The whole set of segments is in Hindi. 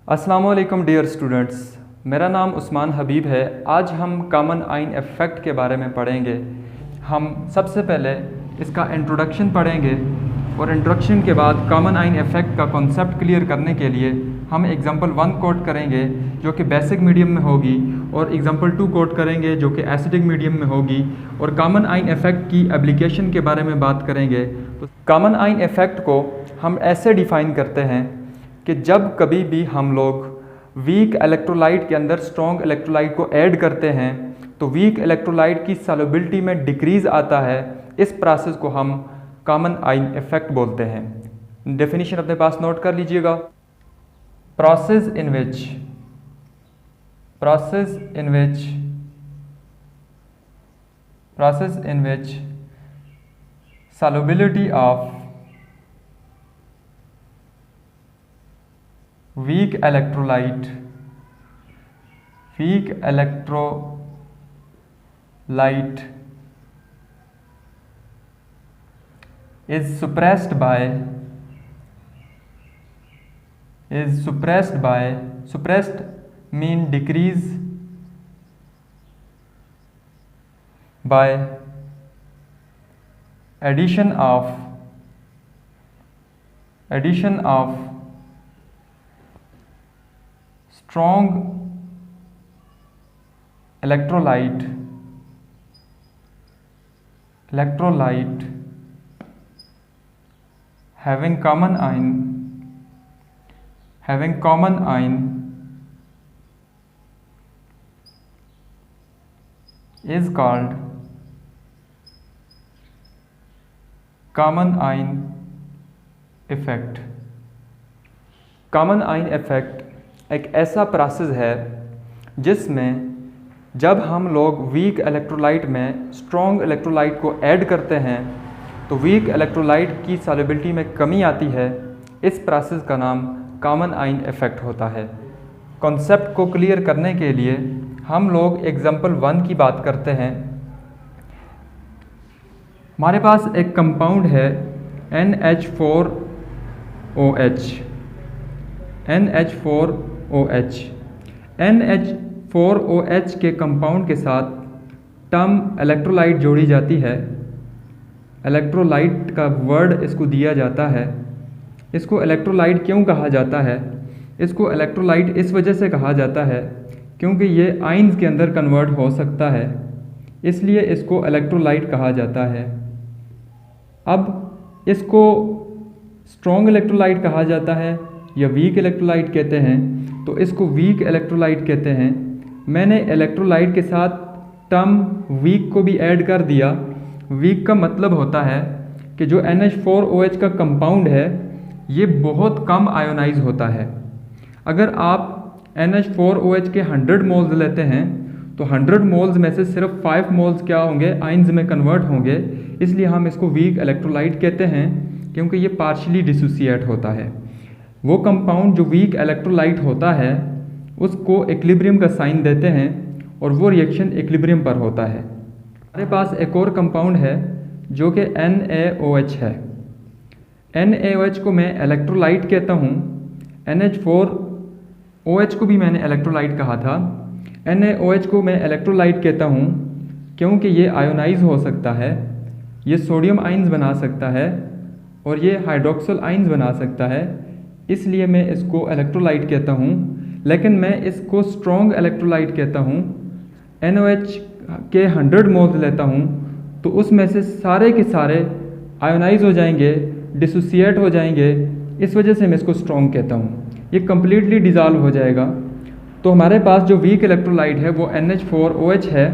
अस्सलामुअलैकुम डियर स्टूडेंट्स, मेरा नाम उस्मान हबीब है। आज हम कॉमन आइन इफ़ेक्ट के बारे में पढ़ेंगे। हम सबसे पहले इसका इंट्रोडक्शन पढ़ेंगे और इंट्रोडक्शन के बाद कॉमन आइन इफ़ेक्ट का कॉन्सेप्ट क्लियर करने के लिए हम एग्जांपल 1 कोट करेंगे जो कि बेसिक मीडियम में होगी और एग्जांपल 2 कोट करेंगे जो कि एसिडिक मीडियम में होगी और कॉमन आइन इफ़ेक्ट की एप्लीकेशन के बारे में बात करेंगे। तो कॉमन आइन इफ़ेक्ट को हम ऐसे डिफ़ाइन करते हैं कि जब कभी भी हम लोग वीक इलेक्ट्रोलाइट के अंदर स्ट्रॉन्ग इलेक्ट्रोलाइट को ऐड करते हैं तो वीक इलेक्ट्रोलाइट की सॉल्युबिलिटी में डिक्रीज़ आता है। इस प्रोसेस को हम कॉमन आइन इफ़ेक्ट बोलते हैं। डेफिनेशन अपने पास नोट कर लीजिएगा। Process in which solubility of weak electrolyte is suppressed by suppressed mean decrease by addition of strong electrolyte having common ion is called common आइन इफ़ेक्ट। कॉमन आइन इफ़ेक्ट एक ऐसा प्रोसेस है जिसमें जब हम लोग वीक इलेक्ट्रोलाइट में स्ट्रॉन्ग इलेक्ट्रोलाइट को ऐड करते हैं तो वीक इलेक्ट्रोलाइट की सॉल्युबिलिटी में कमी आती है। इस प्रोसेस का नाम कॉमन आइन इफ़ेक्ट होता है। कॉन्सेप्ट को क्लियर करने के लिए हम लोग एग्जांपल 1 की बात करते हैं। हमारे पास एक कंपाउंड है NH4OH। NH4OH के कंपाउंड के साथ टर्म इलेक्ट्रोलाइट जोड़ी जाती है। इलेक्ट्रोलाइट का वर्ड इसको दिया जाता है। इसको इलेक्ट्रोलाइट क्यों कहा जाता है? इसको इलेक्ट्रोलाइट इस वजह से कहा जाता है क्योंकि ये आइंस के अंदर कन्वर्ट हो सकता है, इसलिए इसको इलेक्ट्रोलाइट कहा जाता है। अब इसको स्ट्रॉन्ग इलेक्ट्रोलाइट कहा जाता है या वीक इलेक्ट्रोलाइट कहते हैं, तो इसको वीक इलेक्ट्रोलाइट कहते हैं। मैंने इलेक्ट्रोलाइट के साथ टर्म वीक को भी ऐड कर दिया। वीक का मतलब होता है कि जो NH4OH का कंपाउंड है ये बहुत कम आयोनाइज होता है। अगर आप NH4OH के 100 मोल्स लेते हैं तो 100 मोल्स में से सिर्फ 5 मोल्स क्या होंगे, आइंस में कन्वर्ट होंगे। इसलिए हम इसको वीक इलेक्ट्रोलाइट कहते हैं क्योंकि ये पार्शियली डिसोसिएट होता है। वो कंपाउंड जो वीक इलेक्ट्रोलाइट होता है उसको इक्विलिब्रियम का साइन देते हैं और वो रिएक्शन इक्विलिब्रियम पर होता है। हमारे पास एक और कंपाउंड है जो कि NaOH है। NaOH को मैं इलेक्ट्रोलाइट कहता हूँ। NH4OH को भी मैंने इलेक्ट्रोलाइट कहा था। NaOH को मैं इलेक्ट्रोलाइट कहता हूँ क्योंकि ये आयोनाइज हो सकता है, ये सोडियम आइंस बना सकता है और ये हाइड्रोक्सिल आइंस बना सकता है, इसलिए मैं इसको इलेक्ट्रोलाइट कहता हूँ। लेकिन मैं इसको स्ट्रॉन्ग इलेक्ट्रोलाइट कहता हूँ। NaOH के 100 मोल्स लेता हूँ तो उसमें से सारे के सारे आयोनाइज हो जाएंगे, डिसोसिएट हो जाएंगे, इस वजह से मैं इसको स्ट्रॉन्ग कहता हूँ। ये कम्प्लीटली डिज़ॉल्व हो जाएगा। तो हमारे पास जो वीक इलेक्ट्रोलाइट है वो NH4OH है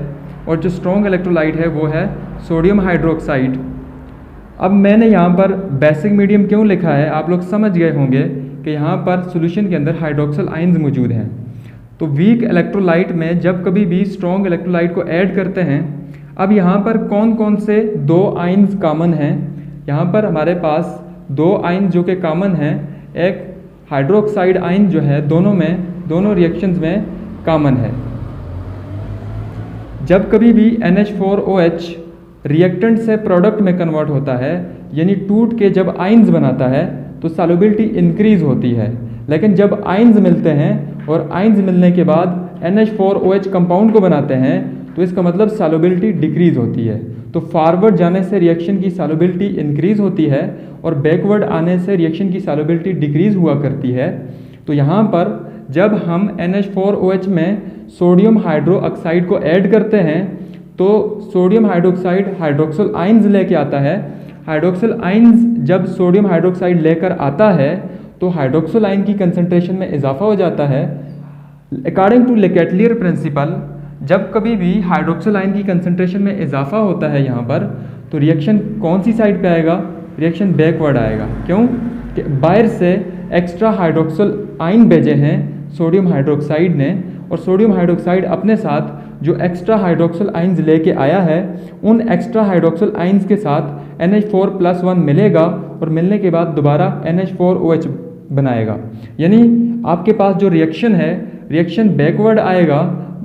और जो स्ट्रॉन्ग इलेक्ट्रोलाइट है वो है सोडियम हाइड्रोक्साइड। अब मैंने यहाँ पर बेसिक मीडियम क्यों लिखा है, आप लोग समझ गए होंगे कि यहाँ पर सॉल्यूशन के अंदर हाइड्रोक्सिल आइंस मौजूद हैं। तो वीक इलेक्ट्रोलाइट में जब कभी भी स्ट्रॉन्ग इलेक्ट्रोलाइट को ऐड करते हैं, अब यहाँ पर कौन कौन से 2 आइंस कॉमन हैं? यहाँ पर हमारे पास 2 आइंस जो कि कॉमन हैं। एक हाइड्रोक्साइड आइंस जो है दोनों रिएक्शंस में कॉमन है। जब कभी भी NH4OH रिएक्टेंट से प्रोडक्ट में कन्वर्ट होता है, यानी टूट के जब आइंस बनाता है तो सॉल्युबिलिटी इंक्रीज होती है। लेकिन जब आयंस मिलते हैं और आयंस मिलने के बाद NH4OH कंपाउंड को बनाते हैं तो इसका मतलब सॉल्युबिलिटी डिक्रीज होती है। तो फॉरवर्ड जाने से रिएक्शन की सॉल्युबिलिटी इंक्रीज होती है और बैकवर्ड आने से रिएक्शन की सॉल्युबिलिटी डिक्रीज हुआ करती है। तो यहाँ पर जब हम NH4OH में सोडियम हाइड्रोक्साइड को ऐड करते हैं तो सोडियम हाइड्रोक्साइड हाइड्रोक्सिल आयंस लेके आता है। हाइड्रोक्सिल आयंस जब सोडियम हाइड्रोक्साइड लेकर आता है तो हाइड्रोक्सिल आयन की कंसंट्रेशन में इजाफा हो जाता है। अकॉर्डिंग टू लेकेटलियर प्रिंसिपल, जब कभी भी हाइड्रोक्सिल आयन की कंसंट्रेशन में इजाफा होता है यहाँ पर, तो रिएक्शन कौन सी साइड पे आएगा? रिएक्शन बैकवर्ड आएगा। क्यों? कि बाहर से एक्स्ट्रा हाइड्रोक्सिल आयन भेजे हैं सोडियम हाइड्रोक्साइड ने, और सोडियम हाइड्रोक्साइड अपने साथ जो एक्स्ट्रा हाइड्रोक्सिल आयंस लेके आया है, उन एक्स्ट्रा हाइड्रोक्सिल आयंस के साथ NH4+1 मिलेगा और मिलने के बाद दोबारा NH4OH बनाएगा। यानी आपके पास जो रिएक्शन है, रिएक्शन बैकवर्ड आएगा।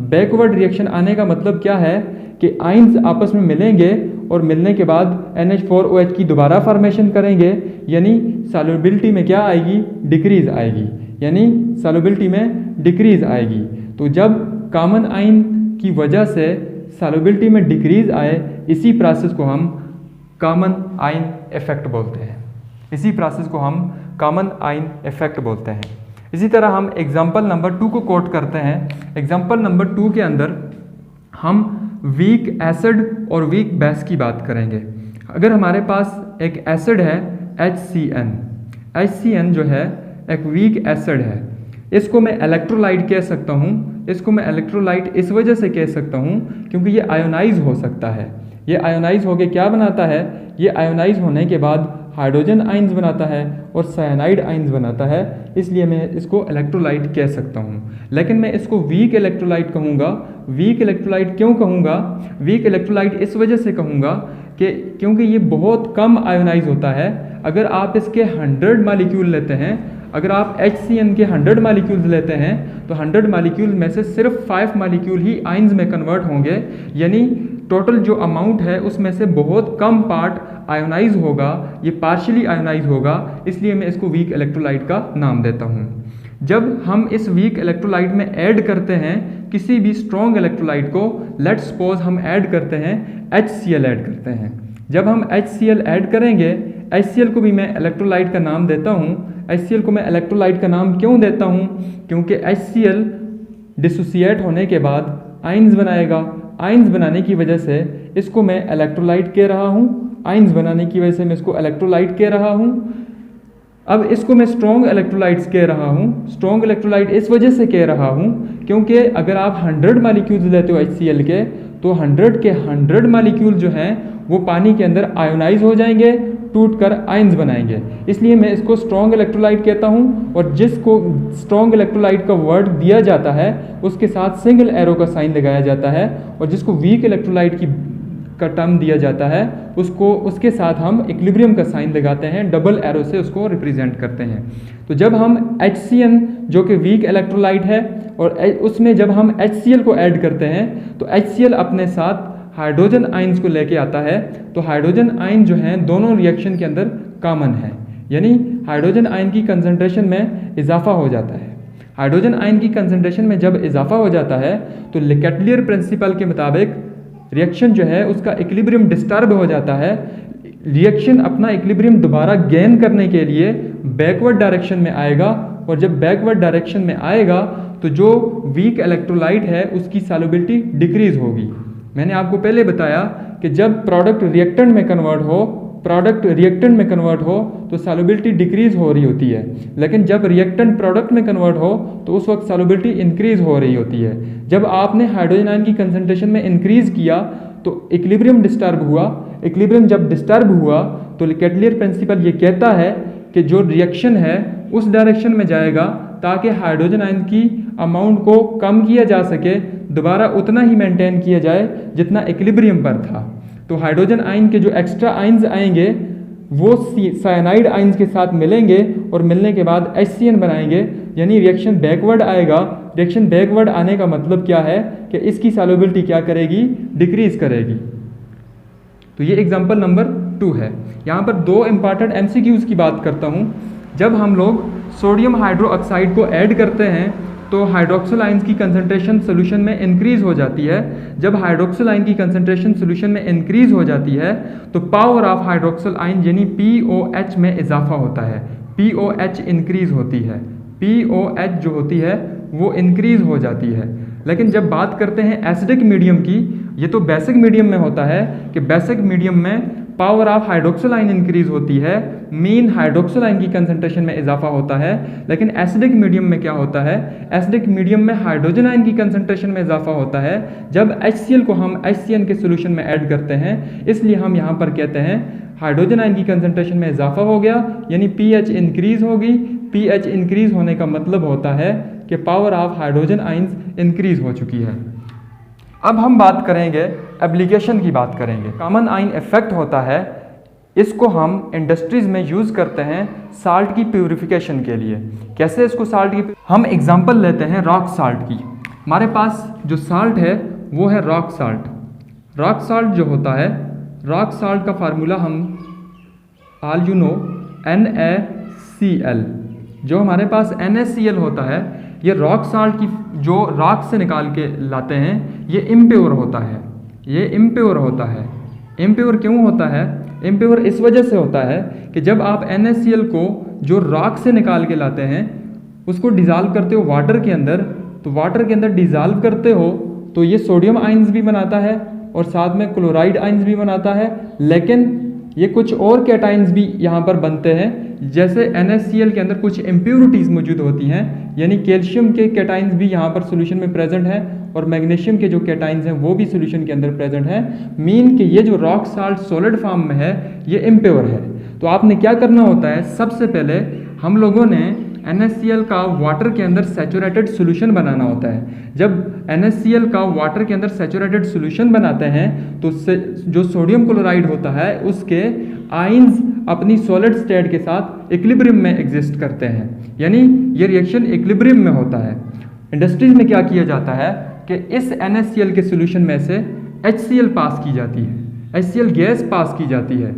बैकवर्ड रिएक्शन आने का मतलब क्या है कि आयंस आपस में मिलेंगे और मिलने के बाद NH4OH की दोबारा फॉर्मेशन करेंगे, यानी सॉल्युबिलिटी में क्या आएगी? डिक्रीज आएगी, यानी सॉल्युबिलिटी में डिक्रीज आएगी। तो जब कॉमन आयन की वजह से सॉल्युबिलिटी में डिक्रीज आए, इसी प्रोसेस को हम कॉमन आयन इफेक्ट बोलते हैं। इसी प्रोसेस को हम कॉमन आयन इफेक्ट बोलते हैं। इसी तरह हम एग्जाम्पल नंबर 2 को कोट करते हैं। एग्जाम्पल नंबर 2 के अंदर हम वीक एसिड और वीक बेस की बात करेंगे। अगर हमारे पास एक एसिड है HCN जो है एक वीक एसिड है, इसको मैं इलेक्ट्रोलाइट कह सकता हूँ। इसको मैं इलेक्ट्रोलाइट इस वजह से कह सकता हूँ क्योंकि ये आयोनाइज हो सकता है। ये आयोनाइज होके क्या बनाता है? ये आयोनाइज होने के बाद हाइड्रोजन आयंस बनाता है और साइनाइड आयंस बनाता है, इसलिए मैं इसको इलेक्ट्रोलाइट कह सकता हूँ। लेकिन मैं इसको वीक इलेक्ट्रोलाइट कहूँगा। वीक इलेक्ट्रोलाइट क्यों कहूँगा? वीक इलेक्ट्रोलाइट इस वजह से कहूँगा कि क्योंकि ये बहुत कम आयोनाइज होता है। अगर आप इसके 100 मालिक्यूल लेते हैं, अगर आप HCN के 100 मालिक्यूल्स लेते हैं तो 100 मालिक्यूल में से सिर्फ 5 मालिक्यूल ही आयंस में कन्वर्ट होंगे, यानी टोटल जो अमाउंट है उसमें से बहुत कम पार्ट आयोनाइज होगा, ये पार्शियली आयोनाइज होगा, इसलिए मैं इसको वीक इलेक्ट्रोलाइट का नाम देता हूँ। जब हम इस वीक इलेक्ट्रोलाइट में ऐड करते हैं किसी भी स्ट्रॉन्ग इलेक्ट्रोलाइट को, लेट्स सपोज हम ऐड करते हैं HCl ऐड करते हैं। जब हम HCl ऐड करेंगे, HCl को भी मैं इलेक्ट्रोलाइट का नाम देता हूँ। HCl को मैं इलेक्ट्रोलाइट का नाम क्यों देता हूँ? क्योंकि HCl डिसोसिएट होने के बाद आयंस बनाएगा। आयंस बनाने की वजह से इसको मैं इलेक्ट्रोलाइट कह रहा हूँ। आयंस बनाने की वजह से मैं इसको इलेक्ट्रोलाइट कह रहा हूँ। अब इसको मैं स्ट्रॉन्ग इलेक्ट्रोलाइट्स कह रहा हूँ। स्ट्रॉन्ग इलेक्ट्रोलाइट इस वजह से कह रहा हूँ क्योंकि अगर आप 100 मालिक्यूल्स लेते हो HCl के, तो 100 के 100 मालिक्यूल जो हैं वो पानी के अंदर आयोनाइज हो जाएंगे, टूटकर आयंस बनाएंगे। इसलिए मैं इसको स्ट्रॉन्ग इलेक्ट्रोलाइट कहता हूँ। और जिसको स्ट्रॉन्ग इलेक्ट्रोलाइट का वर्ड दिया जाता है उसके साथ सिंगल एरो का साइन लगाया जाता है, और जिसको वीक इलेक्ट्रोलाइट का टर्म दिया जाता है उसके साथ हम इक्विलिब्रियम का साइन लगाते हैं, डबल एरो से उसको रिप्रेजेंट करते हैं। तो जब हम HCN जो कि वीक इलेक्ट्रोलाइट है और उसमें जब हम HCl को ऐड करते हैं तो HCl अपने साथ हाइड्रोजन आयंस को लेके आता है। तो हाइड्रोजन आयन जो हैं दोनों रिएक्शन के अंदर कॉमन है, यानी हाइड्रोजन आयन की कंसंट्रेशन में इजाफा हो जाता है। हाइड्रोजन आयन की कंसंट्रेशन में जब इजाफा हो जाता है तो लेकेटलियर प्रिंसिपल के मुताबिक रिएक्शन जो है उसका इक्विलिब्रियम डिस्टर्ब हो जाता है। रिएक्शन अपना इक्विलिब्रियम दोबारा गेन करने के लिए बैकवर्ड डायरेक्शन में आएगा, और जब बैकवर्ड डायरेक्शन में आएगा तो जो वीक इलेक्ट्रोलाइट है उसकी सॉल्युबिलिटी डिक्रीज होगी। मैंने आपको पहले बताया कि जब प्रोडक्ट रिएक्टेंट में कन्वर्ट हो तो सॉल्युबिलिटी डिक्रीज हो रही होती है, लेकिन जब रिएक्टेंट प्रोडक्ट में कन्वर्ट हो तो उस वक्त सॉल्युबिलिटी इंक्रीज हो रही होती है। जब आपने हाइड्रोजन आयन की कंसंट्रेशन में इंक्रीज किया तो इक्विलिब्रियम डिस्टर्ब हुआ। इक्विलिब्रियम जब डिस्टर्ब हुआ तो लेकेटलियर प्रिंसिपल ये कहता है कि जो रिएक्शन है उस डायरेक्शन में जाएगा ताकि हाइड्रोजन आयन की अमाउंट को कम किया जा सके, दोबारा उतना ही मेंटेन किया जाए जितना इक्विलिब्रियम पर था। तो हाइड्रोजन आयन के जो एक्स्ट्रा आयंस आएंगे वो साइनाइड आयंस के साथ मिलेंगे और मिलने के बाद HCN बनाएंगे, यानी रिएक्शन बैकवर्ड आएगा। रिएक्शन बैकवर्ड आने का मतलब क्या है कि इसकी सॉल्युबिलिटी क्या करेगी? डिक्रीज करेगी। तो ये एग्जांपल नंबर 2 है। यहाँ पर 2 इंपॉर्टेंट MCQs की बात करता हूँ। जब हम लोग सोडियम हाइड्रोक्साइड को ऐड करते हैं तो हाइड्रोक्सिल आयंस की कंसंट्रेशन सोल्यूशन में इंक्रीज हो जाती है। जब हाइड्रोक्सिल आयन की कंसंट्रेशन सोल्यूशन में इंक्रीज हो जाती है तो पावर ऑफ हाइड्रोक्सिल आयन यानी POH में इजाफा होता है। POH इंक्रीज होती है, POH जो होती है वो इंक्रीज हो जाती है। लेकिन जब बात करते हैं एसिडिक मीडियम की, ये तो बेसिक मीडियम में होता है कि बेसिक मीडियम में power of hydroxyl ion increase होती है, मीन हाइड्रोक्सिल आयन की कंसंट्रेशन में इजाफा होता है। लेकिन एसिडिक मीडियम में क्या होता है, एसिडिक मीडियम में हाइड्रोजन आयन की कंसंट्रेशन में इजाफा होता है जब HCl को हम HCN के सोल्यूशन में ऐड करते हैं। इसलिए हम यहाँ पर कहते हैं हाइड्रोजन आयन की कंसंट्रेशन में इजाफा हो गया, यानी pH इंक्रीज होगी। pH इंक्रीज होने का मतलब होता है कि power of hydrogen ions increase हो चुकी है। अब हम बात करेंगे एप्लीकेशन की बात करेंगे। कॉमन आयन इफेक्ट होता है, इसको हम इंडस्ट्रीज़ में यूज़ करते हैं साल्ट की प्यूरिफिकेशन के लिए। कैसे इसको साल्ट की, हम एग्जांपल लेते हैं रॉक साल्ट की। हमारे पास जो साल्ट है वो है रॉक साल्ट। रॉक साल्ट जो होता है, रॉक साल्ट का फार्मूला हम ऑल यू नो NaCl। जो हमारे पास NaCl होता है, ये रॉक साल्ट की जो रॉक से निकाल के लाते हैं, ये इम्प्योर होता है। ये इम्प्योर होता है। इम्प्योर क्यों होता है? इम्प्योर इस वजह से होता है कि जब आप NaCl को जो रॉक से निकाल के लाते हैं उसको डिज़ाल्व करते हो वाटर के अंदर, तो वाटर के अंदर डिज़ाल्व करते हो तो ये सोडियम आयंस भी बनाता है और साथ में क्लोराइड आयंस भी बनाता है। लेकिन ये कुछ और कैटाइंस भी यहाँ पर बनते हैं, जैसे NaCl के अंदर कुछ इम्प्योरिटीज़ मौजूद होती हैं, यानी कैल्शियम के कैटाइंस भी यहाँ पर सोल्यूशन में प्रेजेंट है और मैग्नीशियम के जो कैटाइंस हैं वो भी सोल्यूशन के अंदर प्रेजेंट है। मीन कि ये जो रॉक साल्ट सॉलिड फॉर्म में है ये इम्प्योर है। तो आपने क्या करना होता है, सबसे पहले हम लोगों ने NaCl का वाटर के अंदर सैचुरेटेड सोल्यूशन बनाना होता है। जब NaCl का वाटर के अंदर सैचुरेटेड सोल्यूशन बनाते हैं तो जो सोडियम क्लोराइड होता है उसके आयंस अपनी सॉलिड स्टेट के साथ इक्विलिब्रियम में एग्जिस्ट करते हैं, यानी ये रिएक्शन इक्विलिब्रियम में होता है। इंडस्ट्रीज में क्या किया जाता है कि इस NaCl के सोल्यूशन में से HCl पास की जाती है, HCl गैस पास की जाती है।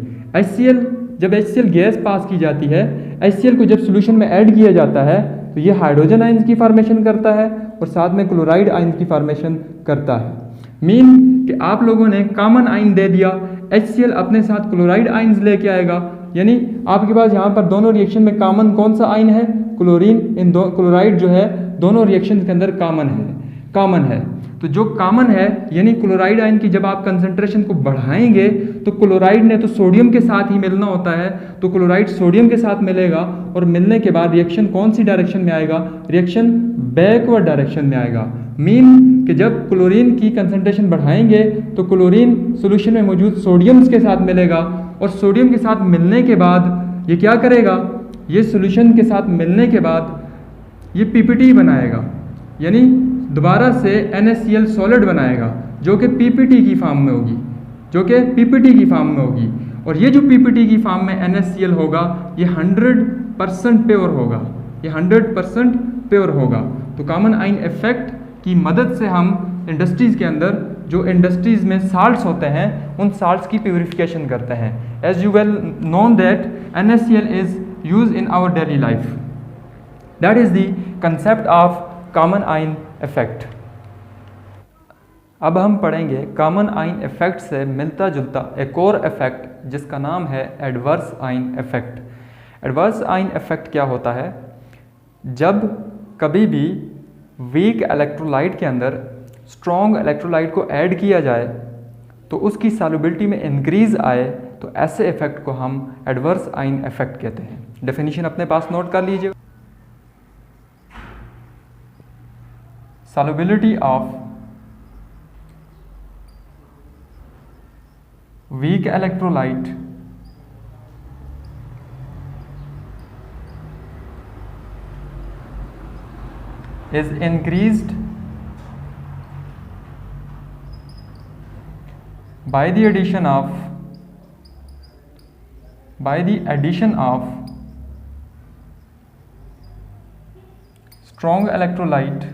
जब HCl गैस पास की जाती है, HCl को जब सोल्यूशन में ऐड किया जाता है तो ये हाइड्रोजन आयंस की फॉर्मेशन करता है और साथ में क्लोराइड आयंस की फॉर्मेशन करता है। मीन कि आप लोगों ने कॉमन आयन दे दिया, HCl अपने साथ क्लोराइड आयंस लेके आएगा, यानी आपके पास यहाँ पर दोनों रिएक्शन में कॉमन कौन सा आयन है, क्लोरीन। इन दो क्लोराइड जो है दोनों रिएक्शन के अंदर कॉमन है। तो जो कॉमन है यानी क्लोराइड आयन की जब आप कंसंट्रेशन को बढ़ाएंगे तो क्लोराइड ने तो सोडियम के साथ ही मिलना होता है, तो क्लोराइड सोडियम के साथ मिलेगा और मिलने के बाद रिएक्शन कौन सी डायरेक्शन में आएगा, रिएक्शन बैकवर्ड डायरेक्शन में आएगा। मीन कि जब क्लोरीन की कंसंट्रेशन बढ़ाएंगे तो क्लोरीन सोल्यूशन में मौजूद सोडियम के साथ मिलेगा और सोडियम के साथ मिलने के बाद ये क्या करेगा, ये सोल्यूशन के साथ मिलने के बाद ये PPT बनाएगा, यानी दोबारा से NaCl सॉलिड बनाएगा जो कि PPT की फॉर्म में होगी, और ये जो PPT की फॉर्म में NaCl होगा ये 100% प्योर होगा, ये 100% प्योर होगा। तो कॉमन आयन इफेक्ट की मदद से हम इंडस्ट्रीज़ के अंदर जो इंडस्ट्रीज़ में साल्ट्स होते हैं उन साल्ट्स की प्यूरिफिकेशन करते हैं। As you well known that NaCl is used in our daily life. That is the concept of common ion effect. अब हम पढ़ेंगे कॉमन आयन इफेक्ट से मिलता जुलता एक और इफेक्ट जिसका नाम है adverse ion effect. Adverse ion effect क्या होता है, जब कभी भी वीक इलेक्ट्रोलाइट के अंदर स्ट्रॉन्ग इलेक्ट्रोलाइट को ऐड किया जाए तो उसकी सॉल्युबिलिटी में इंक्रीज आए तो ऐसे इफेक्ट को हम एडवर्स आयन इफेक्ट कहते हैं। डेफिनेशन अपने पास नोट कर लीजिए। solubility of weak electrolyte is increased by the addition of strong electrolyte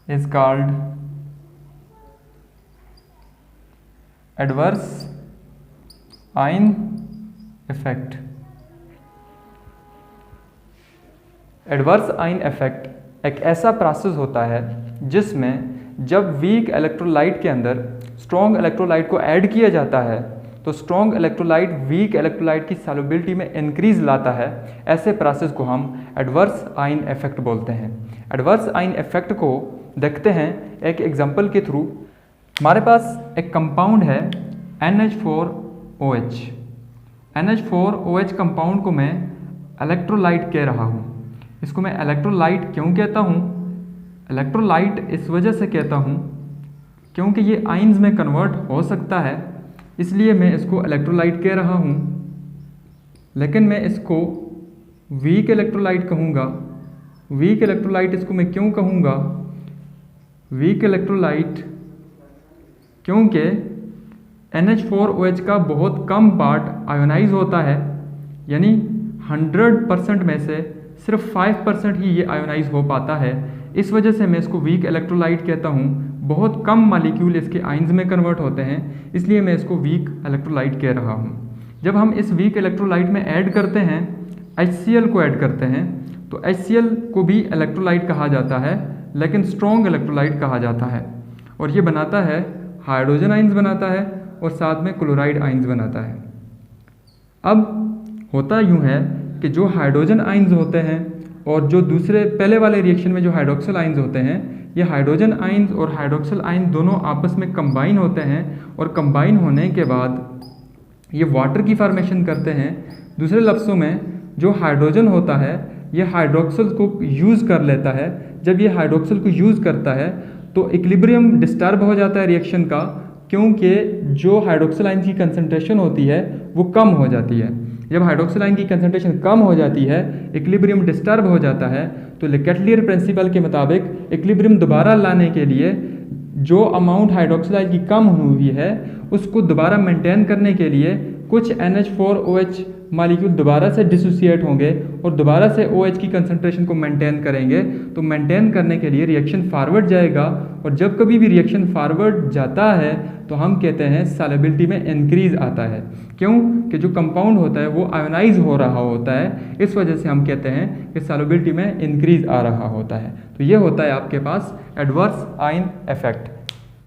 is called adverse ion effect. Adverse ion effect एक ऐसा प्रोसेस होता है जिसमें जब वीक इलेक्ट्रोलाइट के अंदर स्ट्रॉन्ग इलेक्ट्रोलाइट को ऐड किया जाता है तो स्ट्रॉन्ग इलेक्ट्रोलाइट वीक इलेक्ट्रोलाइट की सॉल्युबिलिटी में इंक्रीज लाता है। ऐसे प्रोसेस को हम एडवर्स आयन इफेक्ट बोलते हैं। एडवर्स आयन इफेक्ट को देखते हैं एक एग्जांपल के थ्रू। हमारे पास एक कंपाउंड है NH4OH। NH4OH कंपाउंड को मैं इलेक्ट्रोलाइट कह रहा हूँ। इसको मैं इलेक्ट्रोलाइट क्यों कहता हूँ? इलेक्ट्रोलाइट इस वजह से कहता हूँ क्योंकि ये आयंस में कन्वर्ट हो सकता है, इसलिए मैं इसको इलेक्ट्रोलाइट कह रहा हूँ। लेकिन मैं इसको वीक इलेक्ट्रोलाइट कहूँगा। वीक इलेक्ट्रोलाइट इसको मैं क्यों कहूँगा? वीक इलेक्ट्रोलाइट क्योंकि NH4OH का बहुत कम पार्ट आयोनाइज होता है, यानी 100% में से सिर्फ 5% ही ये आयोनाइज हो पाता है। इस वजह से मैं इसको वीक इलेक्ट्रोलाइट कहता हूँ। बहुत कम मॉलिक्यूल इसके आयंस में कन्वर्ट होते हैं, इसलिए मैं इसको वीक इलेक्ट्रोलाइट कह रहा हूँ। जब हम इस वीक इलेक्ट्रोलाइट में ऐड करते हैं HCl को ऐड करते हैं तो HCl को भी इलेक्ट्रोलाइट कहा जाता है, लेकिन स्ट्रॉन्ग इलेक्ट्रोलाइट कहा जाता है। और ये बनाता है हाइड्रोजन आयंस बनाता है और साथ में क्लोराइड आयंस बनाता है। अब होता यूँ है कि जो हाइड्रोजन आयंस होते हैं और जो दूसरे पहले वाले रिएक्शन में जो हाइड्रोक्सिल आयंस होते हैं, ये हाइड्रोजन आयंस और हाइड्रोक्सिल आयन दोनों आपस में कंबाइन होते हैं और कंबाइन होने के बाद ये वाटर की फॉर्मेशन करते हैं। दूसरे लफ्ज़ों में जो हाइड्रोजन होता है ये हाइड्रोक्सिल को यूज़ कर लेता है। जब ये हाइड्रोक्सिल को यूज़ करता है तो इक्विलिब्रियम डिस्टर्ब हो जाता है रिएक्शन का, क्योंकि जो हाइड्रोक्सिल आयन की कंसंट्रेशन होती है वो कम हो जाती है। जब हाइड्रोक्सिल आयन की कंसंट्रेशन कम हो जाती है, इक्विलिब्रियम डिस्टर्ब हो जाता है, तो लेकेटलियर प्रिंसिपल के मुताबिक इक्विलिब्रियम दोबारा लाने के लिए जो अमाउंट हाइड्रोक्सिल आयन की कम हुई है उसको दोबारा मेंटेन करने के लिए कुछ NH4OH मॉलिक्यूल दोबारा से डिसोसिएट होंगे और दोबारा से OH की कंसंट्रेशन को मेंटेन करेंगे। तो मेंटेन करने के लिए रिएक्शन फॉरवर्ड जाएगा, और जब कभी भी रिएक्शन फॉरवर्ड जाता है तो हम कहते हैं सॉल्युबिलिटी में इंक्रीज आता है। क्यों? कि जो कंपाउंड होता है वो आयोनाइज हो रहा होता है, इस वजह से हम कहते हैं कि सॉल्युबिलिटी में इंक्रीज आ रहा होता है। तो ये होता है आपके पास एडवर्स आयन इफेक्ट।